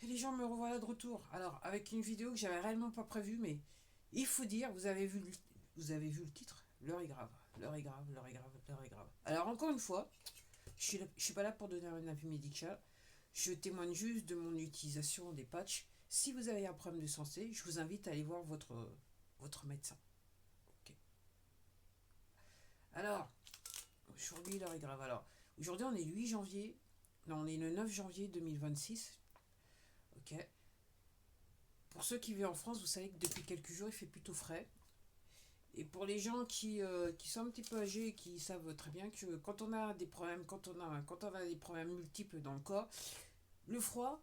Et les gens me revoilà de retour. Alors, avec une vidéo que j'avais réellement pas prévue, mais il faut dire, vous avez vu le titre. L'heure est grave, l'heure est grave, l'heure est grave, l'heure est grave. Alors, encore une fois, je suis pas là pour donner un avis médical. Je témoigne juste de mon utilisation des patchs. Si vous avez un problème de santé, je vous invite à aller voir votre médecin. Ok. Alors, aujourd'hui, l'heure est grave. Alors, aujourd'hui, on est le 8 janvier. Non, on est le 9 janvier 2026. Ok. Pour ceux qui vivent en France, vous savez que depuis quelques jours, il fait plutôt frais. Et pour les gens qui sont un petit peu âgés et qui savent très bien que quand on a des problèmes, quand on a des problèmes multiples dans le corps, le froid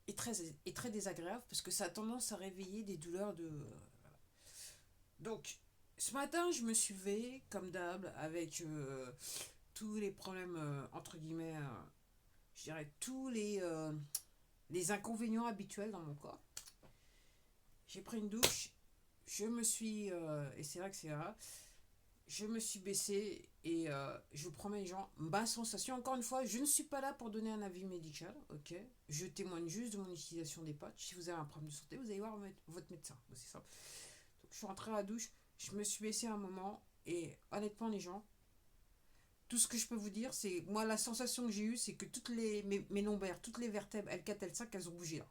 est très désagréable parce que ça a tendance à réveiller des douleurs de... Donc, ce matin, je me suis levée, comme d'hab, avec tous les problèmes, entre guillemets, je dirais les inconvénients habituels dans mon corps. J'ai pris une douche, et c'est là que c'est là, je me suis baissé et je vous promets les gens, ma sensation, encore une fois, je ne suis pas là pour donner un avis médical, ok. Je témoigne juste de mon utilisation des patchs. Si vous avez un problème de santé, vous allez voir votre médecin, c'est ça. Donc je suis rentré à la douche, je me suis baissé un moment et honnêtement les gens, tout ce que je peux vous dire, c'est moi la sensation que j'ai eue, c'est que mes lombaires, toutes les vertèbres L4, L5, elles ont bougé là.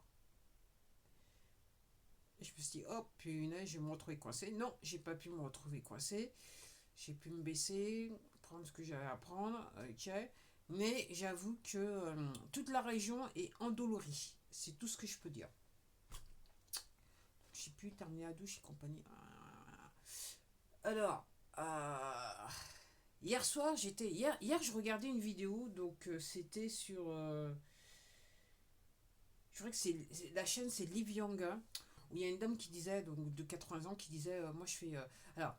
Et je me suis dit, oh punaise, je vais me retrouver coincé. Non, j'ai pas pu me retrouver coincé. J'ai pu me baisser, prendre ce que j'avais à prendre, ok. Mais j'avoue que toute la région est endolorie. C'est tout ce que je peux dire. J'ai pu terminer la douche et compagnie. Alors, hier soir, hier, je regardais une vidéo, donc c'était sur. Je crois que la chaîne, c'est Liv Young, hein, où il y a une dame qui disait, donc de 80 ans, qui disait moi je fais. Alors,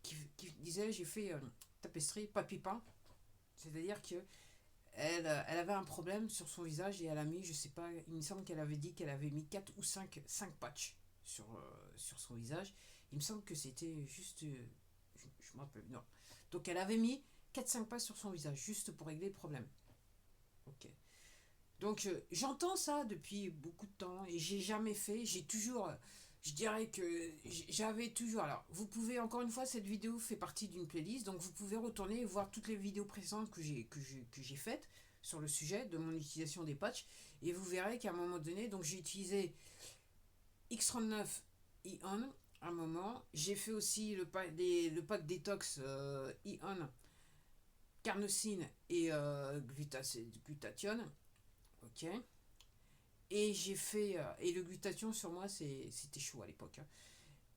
qui disait j'ai fait tapisserie, papy peint. C'est-à-dire que elle avait un problème sur son visage et elle a mis, je sais pas, il me semble qu'elle avait dit qu'elle avait mis 4 ou cinq patchs sur son visage. Il me semble que c'était juste. Je me rappelle, non. Donc elle avait mis quatre cinq patchs sur son visage, juste pour régler le problème. Ok. Donc j'entends ça depuis beaucoup de temps et j'ai jamais fait. J'ai toujours. Je dirais que j'avais toujours. Alors, vous pouvez, encore une fois, cette vidéo fait partie d'une playlist, donc vous pouvez retourner et voir toutes les vidéos précédentes que j'ai faites sur le sujet de mon utilisation des patchs. Et vous verrez qu'à un moment donné, donc j'ai utilisé X39 Ion à un moment. J'ai fait aussi le pack détox Ion, carnosine et glutathione. Ok. Et j'ai fait. Et le glutathion sur moi, c'était chaud à l'époque, hein.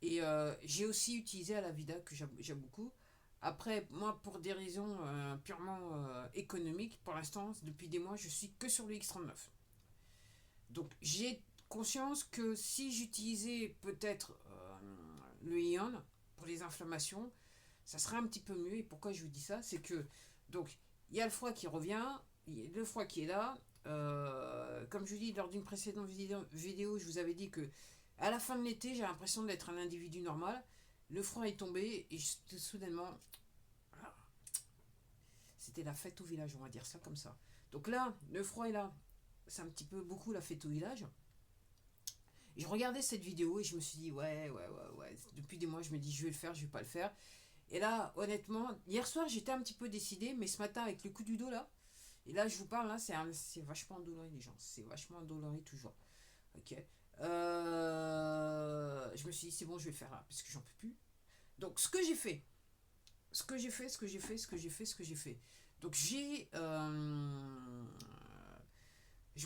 Et j'ai aussi utilisé à la Vida, que j'aime beaucoup. Après, moi, pour des raisons purement économiques, pour l'instant, depuis des mois, je suis que sur le X39. Donc, j'ai conscience que si j'utilisais peut-être le Ion pour les inflammations, ça serait un petit peu mieux. Et pourquoi je vous dis ça, c'est que, donc, il y a le froid qui revient, il y a le froid qui est là. Comme je vous dis lors d'une précédente vidéo, je vous avais dit que à la fin de l'été, j'ai l'impression d'être un individu normal. Le froid est tombé et soudainement, c'était la fête au village, on va dire ça comme ça. Donc là, le froid est là. C'est un petit peu beaucoup la fête au village. Et je regardais cette vidéo et je me suis dit, ouais. Depuis des mois, je me dis, je vais le faire, je vais pas le faire. Et là, honnêtement, hier soir, j'étais un petit peu décidé, mais ce matin, avec le coup du dos là, et là, je vous parle, là, c'est vachement endolori, les gens. C'est vachement endolori toujours. Ok. Je me suis dit, c'est bon, je vais le faire là, parce que j'en peux plus. Donc, ce que j'ai fait, ce que j'ai fait, ce que j'ai fait, ce que j'ai fait, ce que j'ai fait. Donc, je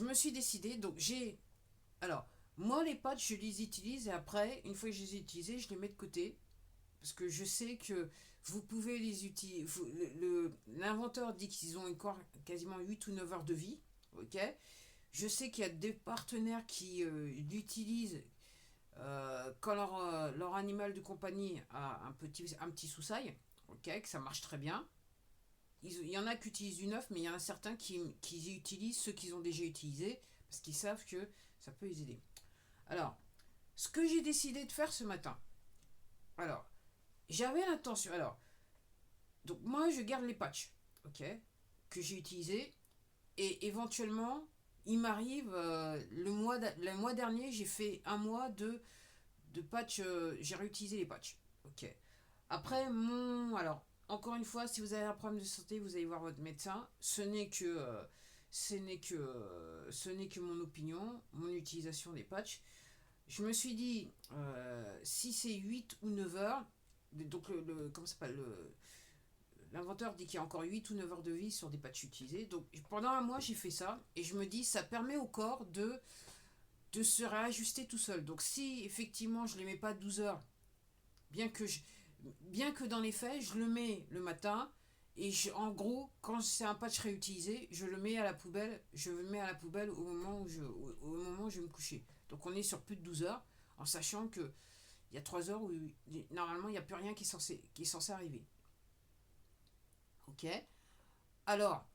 me suis décidé, donc j'ai. Alors, moi, les patchs, je les utilise et après, une fois que je les ai utilisés, je les mets de côté. Parce que je sais que vous pouvez les utiliser. L'inventeur dit qu'ils ont encore quasiment 8 ou 9 heures de vie. Ok. Je sais qu'il y a des partenaires qui l'utilisent quand leur animal de compagnie a un petit sous-sail. Ok. Que ça marche très bien. Il y en a qui utilisent du neuf, mais il y en a certains qui utilisent ceux qu'ils ont déjà utilisés parce qu'ils savent que ça peut les aider. Alors, ce que j'ai décidé de faire ce matin. Alors, j'avais l'intention. Alors, donc moi, je garde les patchs. Ok. que j'ai utilisé. Et éventuellement, il m'arrive, le mois dernier, j'ai fait un mois de patch, j'ai réutilisé les patchs. Ok. Après, alors, encore une fois, si vous avez un problème de santé, vous allez voir votre médecin. Ce n'est que mon opinion, mon utilisation des patchs. Je me suis dit, si c'est 8 ou 9 heures, donc comment ça s'appelle, l'inventeur dit qu'il y a encore 8 ou 9 heures de vie sur des patchs utilisés. Donc pendant un mois, j'ai fait ça et je me dis, ça permet au corps de se réajuster tout seul. Donc si effectivement je ne les mets pas 12 heures, bien que, bien que dans les faits, je le mets le matin et en gros, quand c'est un patch réutilisé, je le mets à la poubelle, je le mets à la poubelle au moment au moment où je vais me coucher. Donc on est sur plus de 12 heures, en sachant que il y a 3 heures où normalement il n'y a plus rien qui est censé arriver. Ok. Alors,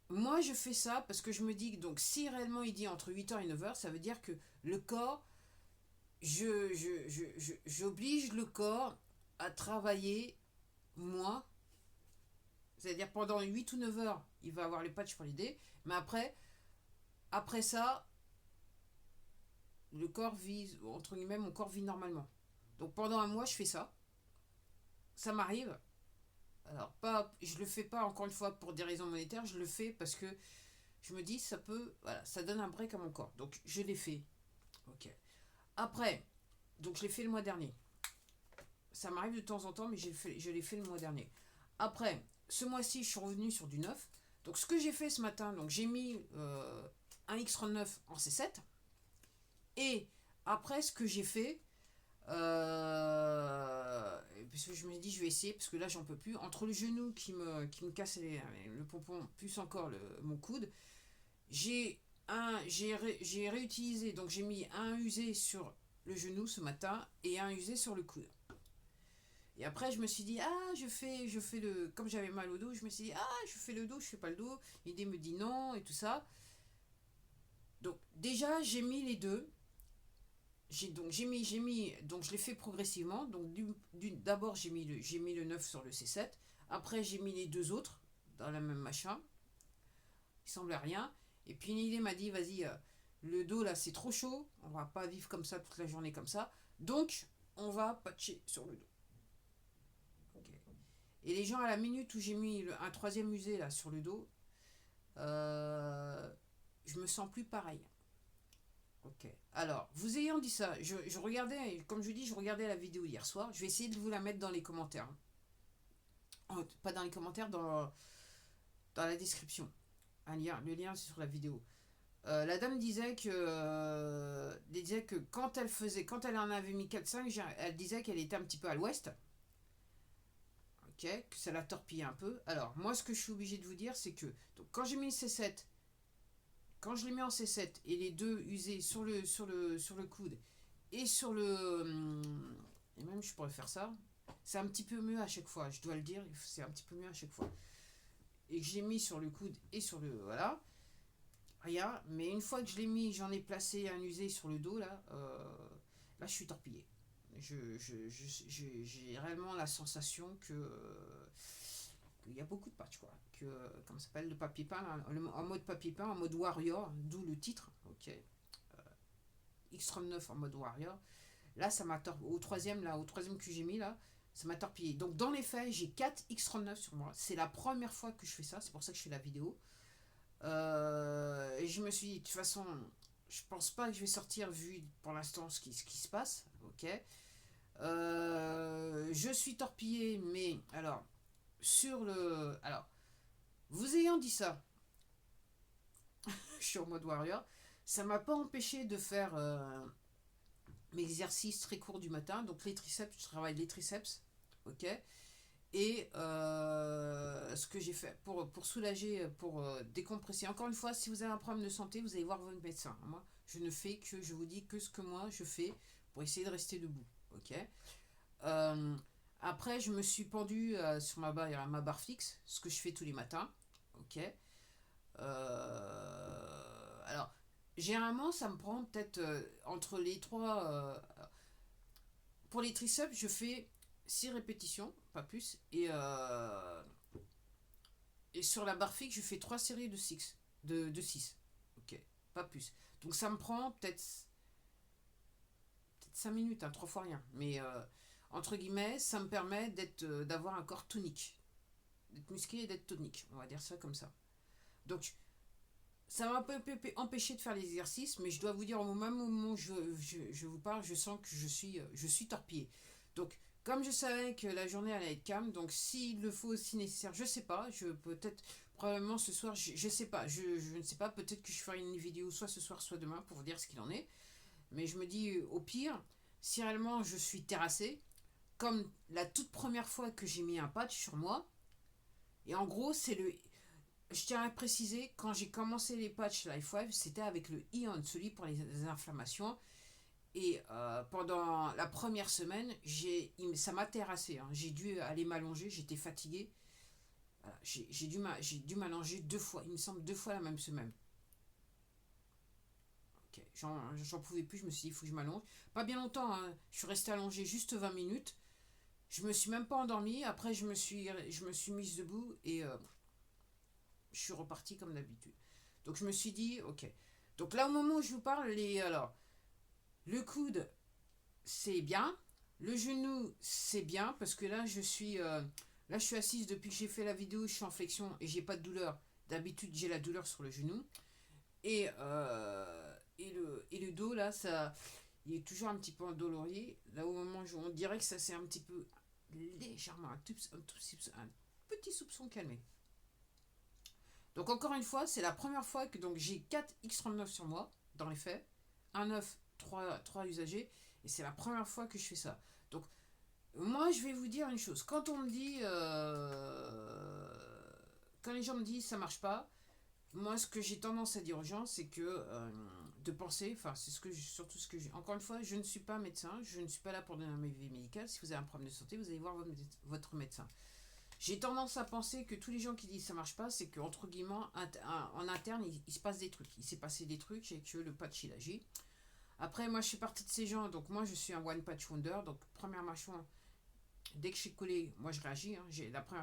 moi je fais ça parce que je me dis que donc si réellement il dit entre 8 heures et 9 heures, ça veut dire que le corps, j'oblige le corps à travailler moins. C'est-à-dire pendant 8 ou 9 heures, il va avoir les patchs pour l'aider. Mais après ça, le corps vit, entre guillemets, mon corps vit normalement. Donc pendant un mois, je fais ça. Ça m'arrive. Alors, pas, je le fais pas encore une fois pour des raisons monétaires, je le fais parce que je me dis, ça peut, voilà, ça donne un break à mon corps. Donc je l'ai fait. Ok. Après, donc je l'ai fait le mois dernier. Ça m'arrive de temps en temps, mais je l'ai fait le mois dernier. Après, ce mois-ci, je suis revenu sur du 9. Donc ce que j'ai fait ce matin, donc j'ai mis un X39 en C7. Et après, ce que j'ai fait, parce que je me dis, je vais essayer, parce que là, j'en peux plus. Entre le genou qui me casse le pompon, plus encore mon coude, j'ai réutilisé, donc j'ai mis un usé sur le genou ce matin et un usé sur le coude. Et après, je me suis dit, ah, je fais le. Comme j'avais mal au dos, je me suis dit, ah, je fais le dos, je fais pas le dos. L'idée me dit non et tout ça. Donc, déjà, j'ai mis les deux. Donc je l'ai fait progressivement. Donc, d'abord, j'ai mis le 9 sur le C7. Après, j'ai mis les deux autres dans la même machin. Il semblait rien. Et puis, une idée m'a dit, vas-y, le dos là, c'est trop chaud. On va pas vivre comme ça toute la journée comme ça. Donc, on va patcher sur le dos. Et les gens, à la minute où j'ai mis un troisième musée là sur le dos, je me sens plus pareil. Ok. Alors, vous ayant dit ça, je regardais, comme je dis, je regardais la vidéo hier soir. Je vais essayer de vous la mettre dans les commentaires. Pas dans les commentaires, dans la description. Le lien c'est sur la vidéo. La dame disait que quand elle en avait mis 4-5, elle disait qu'elle était un petit peu à l'ouest. Ok, que ça la torpille un peu. Alors, moi, ce que je suis obligé de vous dire, c'est que donc, quand j'ai mis le C7, quand je l'ai mis en C7 et les deux usés sur le coude et sur le. Et même, je pourrais faire ça. C'est un petit peu mieux à chaque fois, je dois le dire, c'est un petit peu mieux à chaque fois. Et que j'ai mis sur le coude et sur le. Voilà. Rien. Mais une fois que je l'ai mis, j'en ai placé un usé sur le dos, là. Là, je suis torpillé. J'ai réellement la sensation que qu'il y a beaucoup de patchs quoi, que comment ça s'appelle, le papier peint en mode papier peint, en mode warrior, d'où le titre. Ok. X39 en mode warrior. Là, ça m'a au troisième que j'ai mis là, ça m'a torpillé. Donc dans les faits, j'ai 4 X39 sur moi. C'est la première fois que je fais ça, c'est pour ça que je fais la vidéo. Et je me suis dit, de toute façon, je pense pas que je vais sortir vu pour l'instant ce qui se passe. Ok. Je suis torpillé, mais alors, alors, vous ayant dit ça, je suis en mode warrior, ça m'a pas empêché de faire mes exercices très courts du matin. Donc, les triceps, je travaille les triceps, ok. Et ce que j'ai fait pour soulager, pour décompresser. Encore une fois, si vous avez un problème de santé, vous allez voir votre médecin. Moi, je vous dis que ce que moi je fais pour essayer de rester debout, ok. Euh, Après, je me suis pendu sur ma barre fixe, ce que je fais tous les matins. Ok. Alors, généralement, ça me prend peut-être entre les trois. Pour les triceps, je fais 6 répétitions, pas plus. Et sur la barre fixe, je fais 3 séries de 6. Ok, pas plus. Donc ça me prend peut-être 5 minutes, hein, 3 fois rien. Mais entre guillemets, ça me permet d'avoir un corps tonique. D'être musclé et d'être tonique. On va dire ça comme ça. Donc ça m'a un peu empêché de faire les exercices, mais je dois vous dire, au même moment où je vous parle, je sens que je suis torpillé. Donc, comme je savais que la journée allait être calme, donc s'il le faut aussi nécessaire, je sais pas, peut-être, probablement ce soir, je sais pas, je ne sais pas, peut-être que je ferai une vidéo soit ce soir, soit demain pour vous dire ce qu'il en est. Mais je me dis, au pire, si réellement je suis terrassé, comme la toute première fois que j'ai mis un patch sur moi, et en gros, je tiens à préciser, quand j'ai commencé les patchs LifeWave, c'était avec le Ion, celui pour les inflammations. Et pendant la première semaine, ça m'a terrassé. Hein. J'ai dû aller m'allonger, j'étais fatigué. Voilà, j'ai dû m'allonger 2 fois, il me semble 2 fois la même semaine. Okay. J'en pouvais plus, je me suis dit, il faut que je m'allonge. Pas bien longtemps, hein. Je suis resté allongé juste 20 minutes. Je me suis même pas endormi. Après, je me suis mise debout et je suis reparti comme d'habitude. Donc je me suis dit, ok. Donc là, au moment où je vous parle, alors, le coude, c'est bien. Le genou, c'est bien parce que là, je suis assise depuis que j'ai fait la vidéo, je suis en flexion et j'ai pas de douleur. D'habitude, j'ai la douleur sur le genou. Et le dos, là, il est toujours un petit peu endolori. Là, au moment où on dirait que ça s'est un petit peu légèrement, un petit soupçon calmé. Donc encore une fois, c'est la première fois que donc, j'ai 4 X39 sur moi, dans les faits. Un œuf, 3 usagers. Et c'est la première fois que je fais ça. Donc moi, je vais vous dire une chose. Quand on me dit... quand les gens me disent ça marche pas, moi, ce que j'ai tendance à dire aux gens, c'est que de penser, enfin, c'est surtout ce que j'ai. Encore une fois, je ne suis pas médecin, je ne suis pas là pour donner un avis médical. Si vous avez un problème de santé, vous allez voir votre médecin. J'ai tendance à penser que tous les gens qui disent ça marche pas, c'est qu'entre guillemets, en interne, il se passe des trucs. Il s'est passé des trucs et que le patch il agit. Après, moi, je suis partie de ces gens, donc moi, je suis un one patch wonder. Donc, première mâchoire, dès que je suis collé, moi, je réagis. Hein.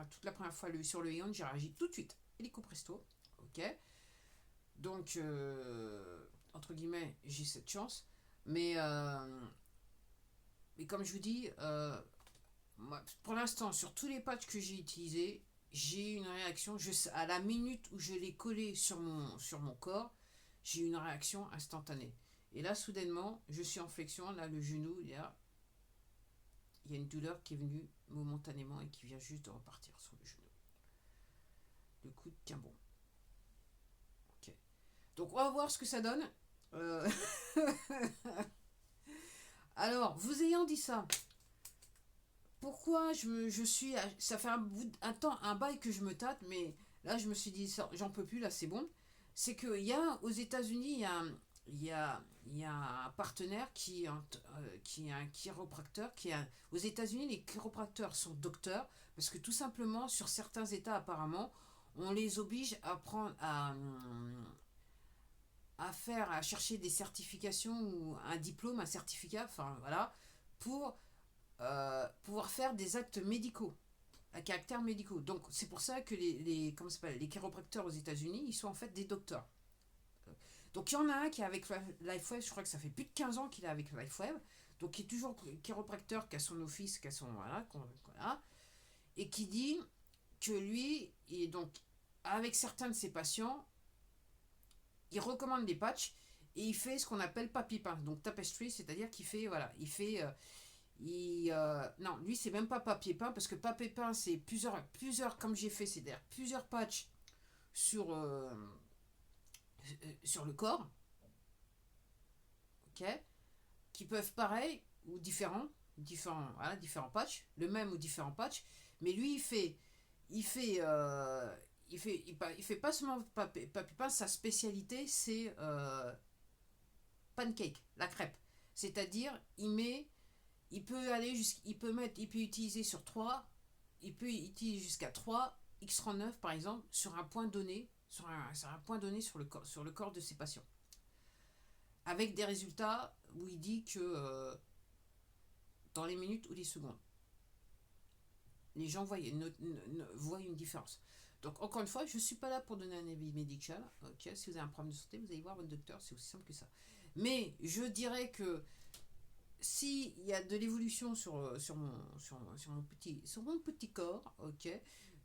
Toute la première fois sur le ion, j'ai réagi tout de suite. Hélico presto. Ok. Donc, entre guillemets, j'ai cette chance. Mais comme je vous dis, moi, pour l'instant, sur tous les patchs que j'ai utilisés, j'ai eu une réaction. À la minute où je l'ai collé sur mon corps, j'ai eu une réaction instantanée. Et là, soudainement, je suis en flexion. Là, le genou, il y a une douleur qui est venue momentanément et qui vient juste de repartir sur le genou. Le coude tient bon. Ok. Donc, on va voir ce que ça donne. Alors, vous ayant dit ça, pourquoi je suis. Ça fait un bail que je me tâte, mais là, je me suis dit, j'en peux plus, là, c'est bon. C'est qu'il y a, aux États-Unis, il y a un partenaire qui est un chiropracteur. Aux États-Unis, les chiropracteurs sont docteurs, parce que tout simplement, sur certains États, apparemment, on les oblige à prendre. À chercher des certifications ou un diplôme, un certificat, enfin voilà, pour pouvoir faire des actes médicaux, à caractère médicaux. Donc c'est pour ça que les chiropracteurs aux États-Unis, ils sont en fait des docteurs. Donc il y en a un qui est avec LifeWave, je crois que ça fait plus de 15 ans qu'il est avec LifeWave, donc qui est toujours chiropracteur, qui a son office, qui a son. Voilà, et qui dit que lui, et donc avec certains de ses patients, il recommande des patchs et il fait ce qu'on appelle papier peint, donc tapestry, c'est-à-dire qu'il fait, voilà, non, lui c'est même pas papier peint parce que papier peint c'est plusieurs comme j'ai fait, c'est-à-dire plusieurs patchs sur le corps, ok, qui peuvent pareil ou différents patchs, le même ou différents patchs, mais lui il fait pas seulement papier peint, sa spécialité c'est pancake, la crêpe, c'est-à-dire il peut utiliser sur 3, il peut utiliser jusqu'à 3 X39 par exemple sur un point donné, sur un point donné sur le corps de ses patients. Avec des résultats où il dit que dans les minutes ou les secondes, les gens voient une différence. Donc, encore une fois, je ne suis pas là pour donner un avis médical. Ok, si vous avez un problème de santé, vous allez voir votre docteur, c'est aussi simple que ça. Mais je dirais que s'il y a de l'évolution sur mon petit corps, ok,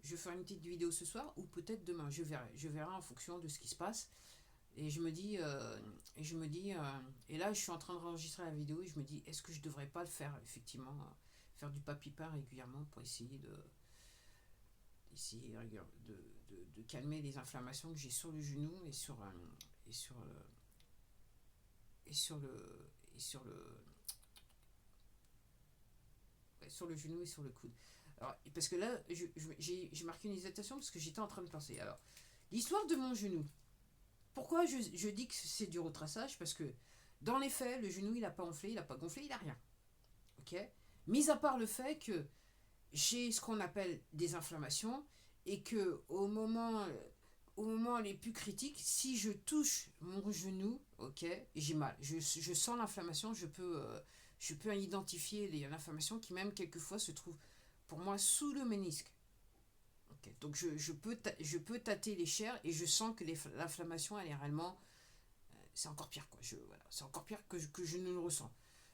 je vais faire une petite vidéo ce soir ou peut-être demain, je verrai en fonction de ce qui se passe. Et je me dis, et là je suis en train d'enregistrer la vidéo et je me dis, est-ce que je devrais pas le faire effectivement, faire du papier peint régulièrement pour essayer de calmer les inflammations que j'ai sur le genou et et sur, et sur le, et sur le, sur le genou et sur le coude. Alors, parce que là, j'ai marqué une hésitation parce que j'étais en train de penser. Alors, l'histoire de mon genou. Pourquoi je dis que c'est du retraçage? Parce que dans les faits, le genou, il n'a pas enflé, il n'a pas gonflé, il n'a rien. Ok. Mis à part le fait que j'ai ce qu'on appelle des inflammations et que au moment les plus critiques, si je touche mon genou, ok, j'ai mal. Je sens l'inflammation, je peux identifier l'inflammation qui même quelquefois se trouve pour moi sous le ménisque. Okay. Donc je peux tâter les chairs et je sens que l'inflammation elle est réellement c'est encore pire quoi. Voilà, c'est encore pire que je ne le ressens.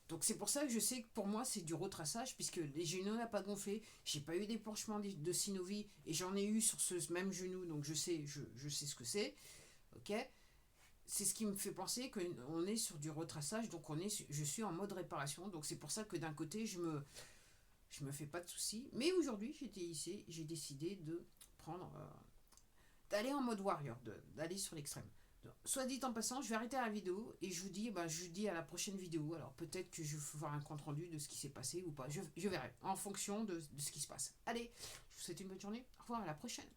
Donc c'est pour ça que je sais que pour moi c'est du retraçage puisque les genoux n'ont pas gonflé, j'ai pas eu d'épanchement de synovie et j'en ai eu sur ce même genou donc je sais ce que c'est. Ok, c'est ce qui me fait penser qu'on est sur du retraçage donc je suis en mode réparation donc c'est pour ça que d'un côté je me fais pas de soucis. Mais aujourd'hui, j'étais ici, j'ai décidé de prendre, d'aller en mode warrior, d'aller sur l'extrême. Soit dit en passant, je vais arrêter la vidéo et je vous dis à la prochaine vidéo. Alors peut-être que je vais faire un compte rendu de ce qui s'est passé ou pas. Je verrai en fonction de ce qui se passe. Allez, je vous souhaite une bonne journée. Au revoir, à la prochaine.